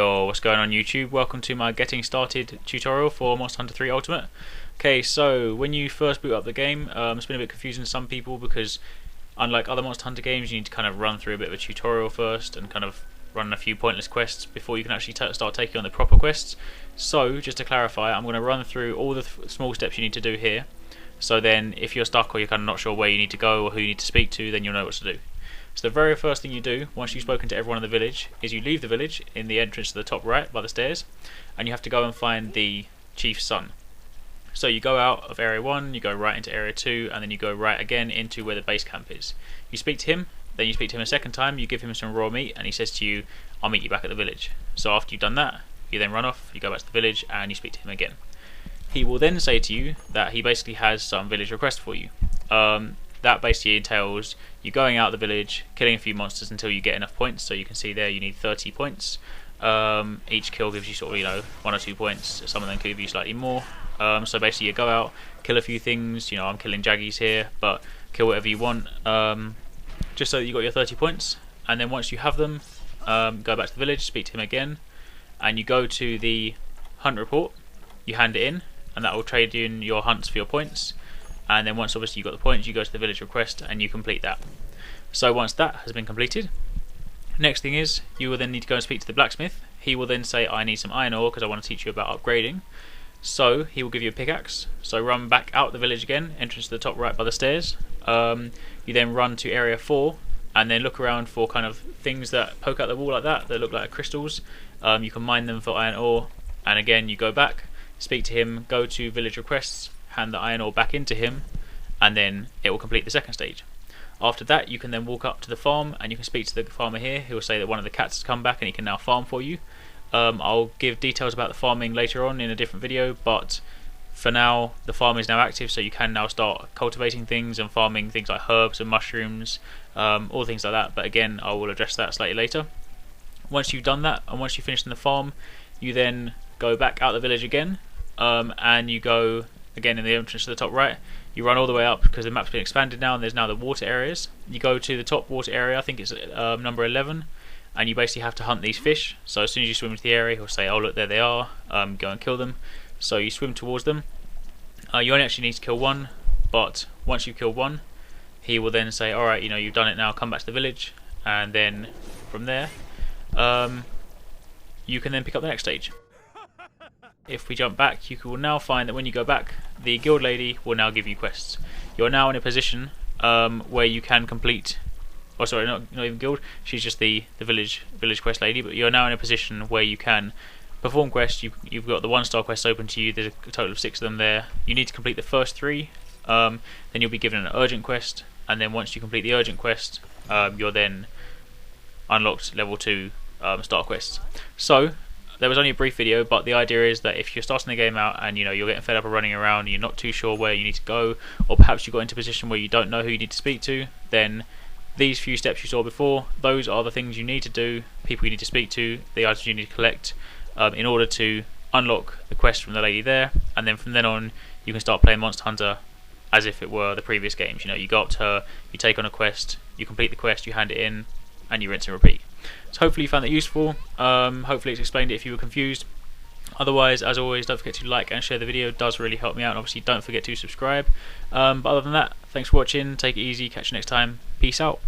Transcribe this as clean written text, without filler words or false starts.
Yo, what's going on YouTube? Welcome to my getting started tutorial for Monster Hunter 3 Ultimate. Okay, so when you first boot up the game, it's been a bit confusing to some people because unlike other Monster Hunter games, you need to kind of run through a bit of a tutorial first and kind of run a few pointless quests before you can actually start taking on the proper quests. So, just to clarify, I'm going to run through all the small steps you need to do here. So then, if you're stuck or you're kind of not sure where you need to go or who you need to speak to, then you'll know what to do. So the very first thing you do, once you've spoken to everyone in the village, is you leave the village in the entrance to the top right by the stairs, and you have to go and find the chief's son. So you go out of area 1, you go right into area 2, and then you go right again into where the base camp is. You speak to him, then you speak to him a second time, you give him some raw meat, and he says to you, I'll meet you back at the village. So after you've done that, you then run off, you go back to the village, and you speak to him again. He will then say to you that he basically has some village request for you. That basically entails you going out of the village, killing a few monsters until you get enough points. So you can see there you need 30 points. Each kill gives you sort of 1 or 2 points. Some of them could give you slightly more. So basically you go out, kill a few things. I'm killing Jaggies here, but kill whatever you want, just so that you got your 30 points. And then once you have them, go back to the village, speak to him again, and you go to the hunt report. You hand it in, and that will trade you in your hunts for your points. And then once obviously you've got the points, you go to the village request and you complete that. So once that has been completed, next thing is you will then need to go and speak to the blacksmith. He will then say, I need some iron ore because I want to teach you about upgrading. So he will give you a pickaxe. So run back out the village again, entrance to the top right by the stairs. You then run to area 4 and then look around for kind of things that poke out the wall like that look like crystals. You can mine them for iron ore, and again you go back, speak to him, go to village requests, hand the iron ore back into him, and then it will complete the second stage. After that you can then walk up to the farm and you can speak to the farmer here. He will say that one of the cats has come back and he can now farm for you. I'll give details about the farming later on in a different video, but for now the farm is now active, so you can now start cultivating things and farming things like herbs and mushrooms, all things like that, but again I will address that slightly later. Once you've done that and once you've finished in the farm, you then go back out the village again, and you go again in the entrance to the top right. You run all the way up because the map's been expanded now and there's now the water areas. You go to the top water area, I think it's number 11, and you basically have to hunt these fish. So as soon as you swim into the area, he'll say, oh look, there they are, go and kill them. So you swim towards them. You only actually need to kill one, but once you kill one, he will then say, alright, you've done it now, come back to the village, and then from there you can then pick up the next stage. If we jump back, you will now find that when you go back, the guild lady will now give you quests. You're now in a position where you can complete, oh sorry, not even guild, she's just the village quest lady, but you're now in a position where you can perform quests. You've got the 1-star quests open to you, there's a total of 6 of them there. You need to complete the first 3, then you'll be given an urgent quest, and then once you complete the urgent quest, you're then unlocked level 2 star quests. So there was only a brief video, but the idea is that if you're starting the game out and you're getting fed up of running around and you're not too sure where you need to go, or perhaps you got into a position where you don't know who you need to speak to, then these few steps you saw before, those are the things you need to do, people you need to speak to, the items you need to collect, in order to unlock the quest from the lady there. And then from then on you can start playing Monster Hunter as if it were the previous games. You go up to her, you take on a quest, you complete the quest, you hand it in, and you rinse and repeat. So hopefully you found that useful. Hopefully it's explained it if you were confused. Otherwise, as always, don't forget to like and share the video. It does really help me out, and obviously don't forget to subscribe. But other than that, thanks for watching, take it easy, catch you next time, peace out.